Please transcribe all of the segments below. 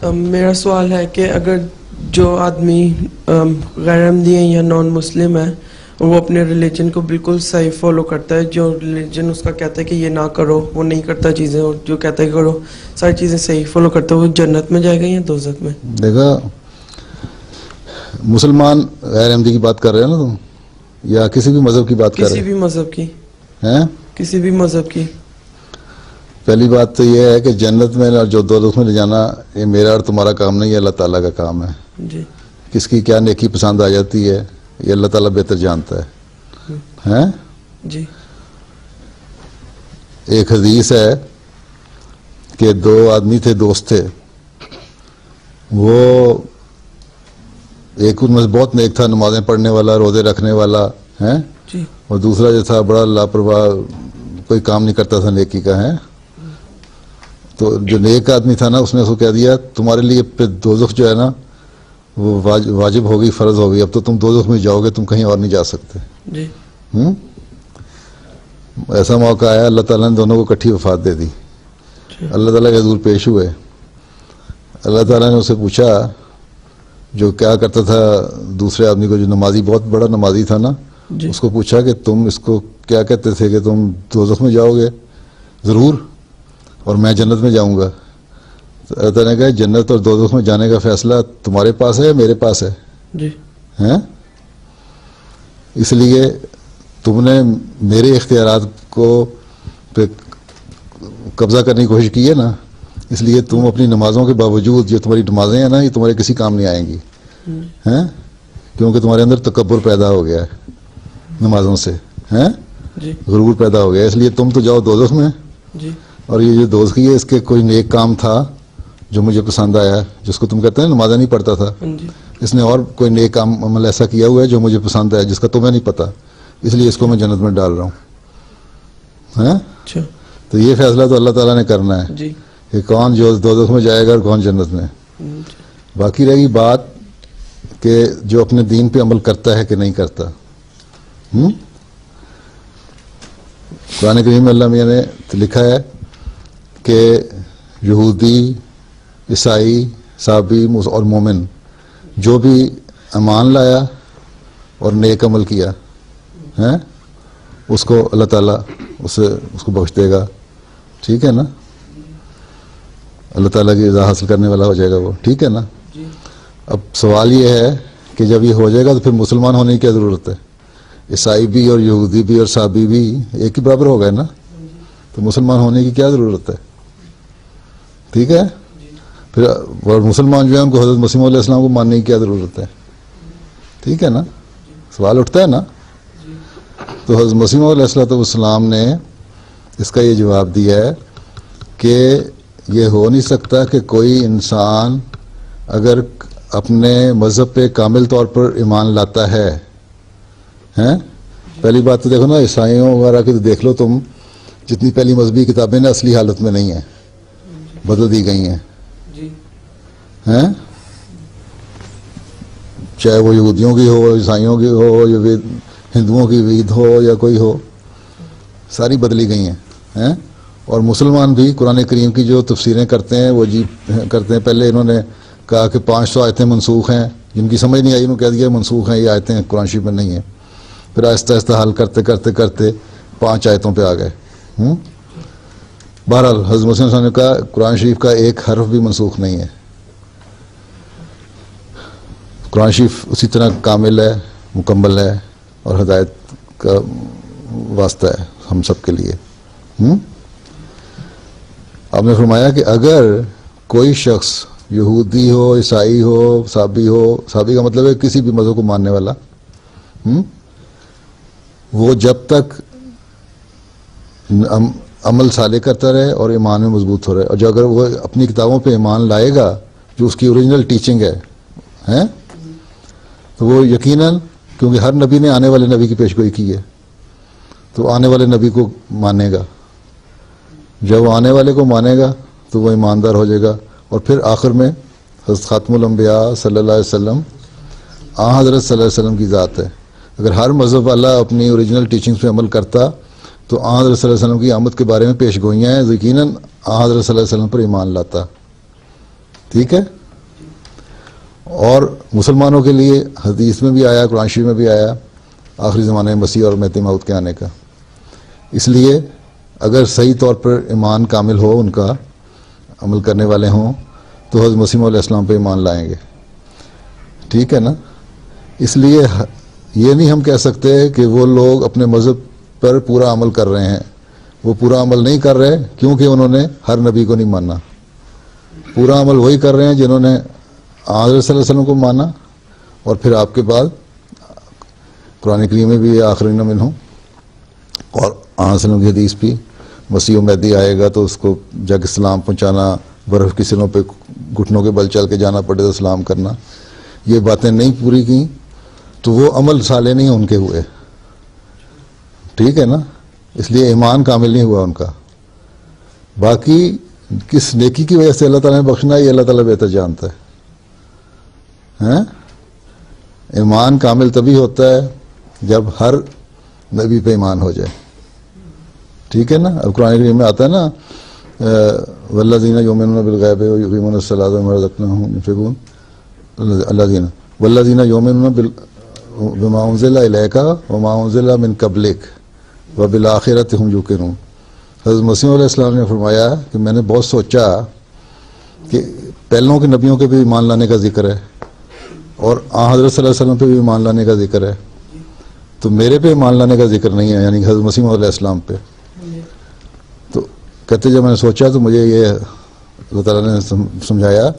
میرا سوال ہے کہ اگر جو آدمی غیر احمدی ہیں یا نان مسلم ہے اور وہ اپنے ریلیجن کو بالکل صحیح فالو کرتا ہے، جو ریلیجن اس کا کہتا ہے کہ یہ نہ کرو وہ نہیں کرتا چیزیں، اور جو کہتا ہے کہ کرو ساری چیزیں صحیح فالو کرتا ہے، وہ جنت میں جائے گا یا دوزخ میں؟ دیکھا، مسلمان غیر احمدی کی بات کر رہے ہیں نا تم، یا کسی بھی مذہب کی بات کر رہے ہیں؟ کسی بھی مذہب کی ہیں؟ کسی بھی مذہب کی. پہلی بات تو یہ ہے کہ جنت میں اور جو دوزخ میں لے جانا یہ میرا اور تمہارا کام نہیں ہے، اللہ تعالیٰ کا کام ہے. جی. کس کی کیا نیکی پسند آ جاتی ہے یہ اللہ تعالیٰ بہتر جانتا ہے. ہیں؟ جی. ایک حدیث ہے کہ دو آدمی تھے، دوست تھے، وہ ایک ان میں بہت نیک تھا، نمازیں پڑھنے والا، روزے رکھنے والا ہے، جی. اور دوسرا جو تھا بڑا لاپرواہ، کوئی کام نہیں کرتا تھا نیکی کا. ہے تو جو نیک آدمی تھا نا اس نے اس کو کہہ دیا تمہارے لیے پھر دوزخ جو ہے نا وہ واجب ہوگی، فرض ہوگی، اب تو تم دوزخ میں جاؤ گے، تم کہیں اور نہیں جا سکتے. جی. ایسا موقع آیا، اللہ تعالیٰ نے دونوں کو کٹھی وفات دے دی. اللہ تعالیٰ کے حضور پیش ہوئے، اللہ تعالیٰ نے اسے پوچھا جو کیا کرتا تھا دوسرے آدمی کو، جو نمازی بہت بڑا نمازی تھا نا، جی. اس کو پوچھا کہ تم اس کو کیا کہتے تھے کہ تم دوزخ میں جاؤ گے؟ ضرور، اور میں جنت میں جاؤں گا. تو اللہ تعالیٰ نے کہا جنت اور دوزخ میں جانے کا فیصلہ تمہارے پاس ہے یا میرے پاس ہے؟ جی. ہیں؟ اس لیے تم نے میرے اختیارات کو پہ قبضہ کرنے کی کوشش کی ہے نا، اس لیے تم اپنی نمازوں کے باوجود، جو تمہاری نمازیں ہیں نا یہ تمہارے کسی کام نہیں آئیں گی. ہیں؟ کیونکہ تمہارے اندر تکبر پیدا ہو گیا ہے نمازوں سے. ہیں؟ جی. غرور پیدا ہو گیا، اس لیے تم تو جاؤ دوزخ میں. جی. اور یہ جو دوزخی ہے اس کے کوئی نیک کام تھا جو مجھے پسند آیا، جس کو تم کہتے ہیں نمازیں نہیں پڑھتا تھا، اس نے اور کوئی نیک کام عمل ایسا کیا ہوا ہے جو مجھے پسند ہے جس کا تمہیں نہیں پتا، اس لیے اس کو میں جنت میں ڈال رہا ہوں. ہیں؟ تو یہ فیصلہ تو اللہ تعالیٰ نے کرنا ہے جی. کہ کون جو دوزخ میں جائے گا اور کون جنت میں. باقی رہی بات کہ جو اپنے دین پہ عمل کرتا ہے کہ نہیں کرتا. قرآن کریم میں اللہ میاں نے لکھا ہے کہ یہودی، عیسائی، صابی اور مومن جو بھی ایمان لایا اور نیک عمل کیا ہے اس کو اللہ تعالیٰ اس کو بخش دے گا. ٹھیک ہے نا؟ اللہ تعالیٰ کی رضا حاصل کرنے والا ہو جائے گا وہ. ٹھیک ہے نا؟ اب سوال یہ ہے کہ جب یہ ہو جائے گا تو پھر مسلمان ہونے کی کیا ضرورت ہے؟ عیسائی بھی اور یہودی بھی اور صابی بھی ایک ہی برابر ہو گئے نا، تو مسلمان ہونے کی کیا ضرورت ہے؟ ٹھیک ہے؟ پھر اور مسلمان جو ہے ان کو حضرت مسیح علیہ السلام کو ماننے کی کیا ضرورت ہے؟ ٹھیک ہے نا؟ سوال اٹھتا ہے نا. تو حضرت مسیح علیہ السلام نے اس کا یہ جواب دیا ہے کہ یہ ہو نہیں سکتا کہ کوئی انسان اگر اپنے مذہب پہ کامل طور پر ایمان لاتا ہے. ہیں؟ پہلی بات تو دیکھو نا، عیسائیوں وغیرہ کی تو دیکھ لو تم، جتنی پہلی مذہبی کتابیں نا اصلی حالت میں نہیں ہیں، بدل دی گئی ہیں. ہیں؟ چاہے وہ یہودیوں کی ہو، عیسائیوں کی ہو، یا ہندوؤں کی عید ہو یا کوئی ہو، ساری بدلی گئی ہیں. ہیں؟ اور مسلمان بھی قرآن کریم کی جو تفسیریں کرتے ہیں وہ کرتے ہیں. پہلے انہوں نے کہا کہ 500 آیتیں منسوخ ہیں، جن کی سمجھ نہیں آئی انہوں نے کہہ دیا منسوخ ہیں یہ آیتیں، قرآن شریف میں نہیں ہیں. پھر آہستہ آہستہ حل کرتے کرتے کرتے 5 آیتوں پہ آ گئے. بہرحال حضرت مسیح صاحب نے کہا قرآن شریف کا ایک حرف بھی منسوخ نہیں ہے. قرآن شریف اسی طرح کامل ہے، مکمل ہے، اور ہدایت کا واسطہ ہے ہم سب کے لیے. آپ نے فرمایا کہ اگر کوئی شخص یہودی ہو، عیسائی ہو، صابی ہو، صابی کا مطلب ہے کسی بھی مذہب کو ماننے والا، وہ جب تک عمل صالح کرتا رہے اور ایمان میں مضبوط ہو رہے، اور جو اگر وہ اپنی کتابوں پہ ایمان لائے گا جو اس کی اوریجنل ٹیچنگ ہے تو وہ یقیناً، کیونکہ ہر نبی نے آنے والے نبی کی پیشگوئی کی ہے، تو آنے والے نبی کو مانے گا. جب وہ آنے والے کو مانے گا تو وہ ایماندار ہو جائے گا. اور پھر آخر میں حضرت خاتم الانبیاء صلی اللہ علیہ وسلم حضرت صلی اللہ علیہ وسلم کی ذات ہے. اگر ہر مذہب والا اپنی اوریجنل ٹیچنگز پہ عمل کرتا تو حضرت صلی اللہ علیہ وسلم کی آمد کے بارے میں پیش گوئیاں ہیں، یقیناً حضرت صلی اللہ علیہ وسلم پر ایمان لاتا. ٹھیک ہے. اور مسلمانوں کے لیے حدیث میں بھی آیا, قرآن شریف میں بھی آیا آخری زمانے میں مسیح اور مہد موعود کے آنے کا. اس لیے اگر صحیح طور پر ایمان کامل ہو, ان کا عمل کرنے والے ہوں, تو حضرت مسیح علیہ السلام پہ ایمان لائیں گے. ٹھیک ہے نا. اس لیے یہ نہیں ہم کہہ سکتے کہ وہ لوگ اپنے مذہب پر پورا عمل کر رہے ہیں. وہ پورا عمل نہیں کر رہے کیونکہ انہوں نے ہر نبی کو نہیں مانا. پورا عمل وہی کر رہے ہیں جنہوں نے حضرت صلی اللہ علیہ وسلم کو مانا, اور پھر آپ کے بعد قرآن کریم میں بھی آخرین منہم, اور آن وسلم کی حدیث بھی, مسیح و مہدی آئے گا تو اس کو جگ سلام پہنچانا, برف کی سروں پہ گھٹنوں کے بل چل کے جانا پڑے تو سلام کرنا, یہ باتیں نہیں پوری کی تو وہ عمل صالح نہیں ان کے ہوئے. ٹھیک ہے نا. اس لیے ایمان کامل نہیں ہوا ان کا. باقی کس نیکی کی وجہ سے اللہ تعالیٰ نے بخشنا ہے یہ اللہ تعالیٰ بہتر جانتا ہے. ایمان کامل تبھی ہوتا ہے جب ہر نبی پہ ایمان ہو جائے. ٹھیک ہے نا. اب قرآن کریم میں آتا ہے نا, والذین یؤمنون بالغیب ویقیمون الصلاۃ ومما رزقناہم ينفقون, الذین والذین یؤمنون بما انزل الیک وما انزل من قبلک وبالآخرۃ ہم یوقنون. حضرت مسیح علیہ السلام نے فرمایا کہ میں نے بہت سوچا کہ پہلوں کے نبیوں کے بھی ایمان لانے کا ذکر ہے اور حضرت صلی اللہ علیہ وسلم پہ بھی ایمان لانے کا ذکر ہے, تو میرے پہ ایمان لانے کا ذکر نہیں ہے, یعنی حضرت مسیح علیہ السلام پہ. تو کہتے جب میں نے سوچا تو مجھے یہ اللہ تعالیٰ نے سمجھایا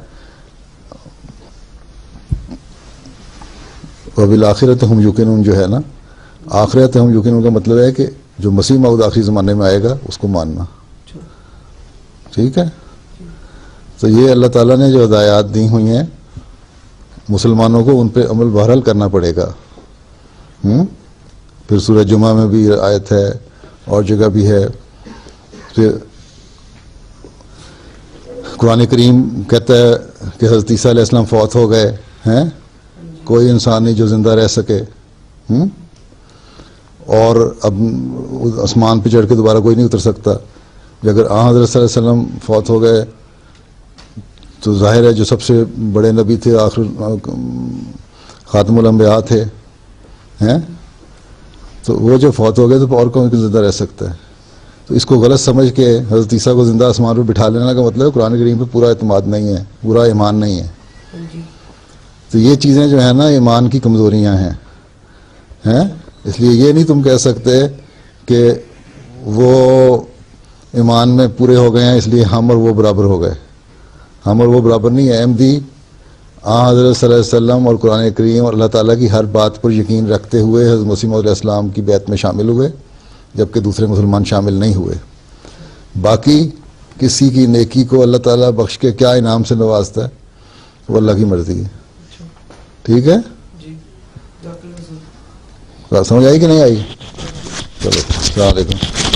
وبالآخرۃ ہم یوقنون, جو ہے نا آخرت ہم یوقنون کا مطلب ہے کہ جو مسیح موعود آخری زمانے میں آئے گا اس کو ماننا. ٹھیک ہے. تو یہ اللہ تعالیٰ نے جو ہدایات دی ہوئی ہیں مسلمانوں کو ان پہ عمل بہرحال کرنا پڑے گا. پھر سورہ جمعہ میں بھی آیت ہے اور جگہ بھی ہے. پھر قرآن کریم کہتا ہے کہ حضرت عیسیٰ علیہ السلام فوت ہو گئے ہیں, کوئی انسان نہیں جو زندہ رہ سکے, اور اب آسمان پہ چڑھ کے دوبارہ کوئی نہیں اتر سکتا. اگر حضرت صلی اللہ علیہ وسلم فوت ہو گئے تو ظاہر ہے جو سب سے بڑے نبی تھے, آخر خاتم الانبیاء تھے, تو وہ جو فوت ہو گئے تو اور کون زندہ رہ سکتا ہے. تو اس کو غلط سمجھ کے حضرت عیسیٰ کو زندہ آسمان پہ بٹھا لینا کا مطلب قرآن کریم پہ پورا اعتماد نہیں ہے, پورا ایمان نہیں ہے. تو یہ چیزیں جو ہیں نا ایمان کی کمزوریاں ہیں. اس لیے یہ نہیں تم کہہ سکتے کہ وہ ایمان میں پورے ہو گئے ہیں اس لیے ہم اور وہ برابر ہو گئے. ہم اور وہ برابر نہیں ہے. احمدی حضرت صلی اللہ علیہ وسلم اور قرآن کریم اور اللہ تعالیٰ کی ہر بات پر یقین رکھتے ہوئے حضرت مسیح علیہ السلام کی بیعت میں شامل ہوئے, جبکہ دوسرے مسلمان شامل نہیں ہوئے. باقی کسی کی نیکی کو اللہ تعالیٰ بخش کے کیا انعام سے نوازتا ہے وہ اللہ کی مرضی ہے. ٹھیک ہے. سمجھ آئی کہ نہیں آئی؟ چلو السلام علیکم.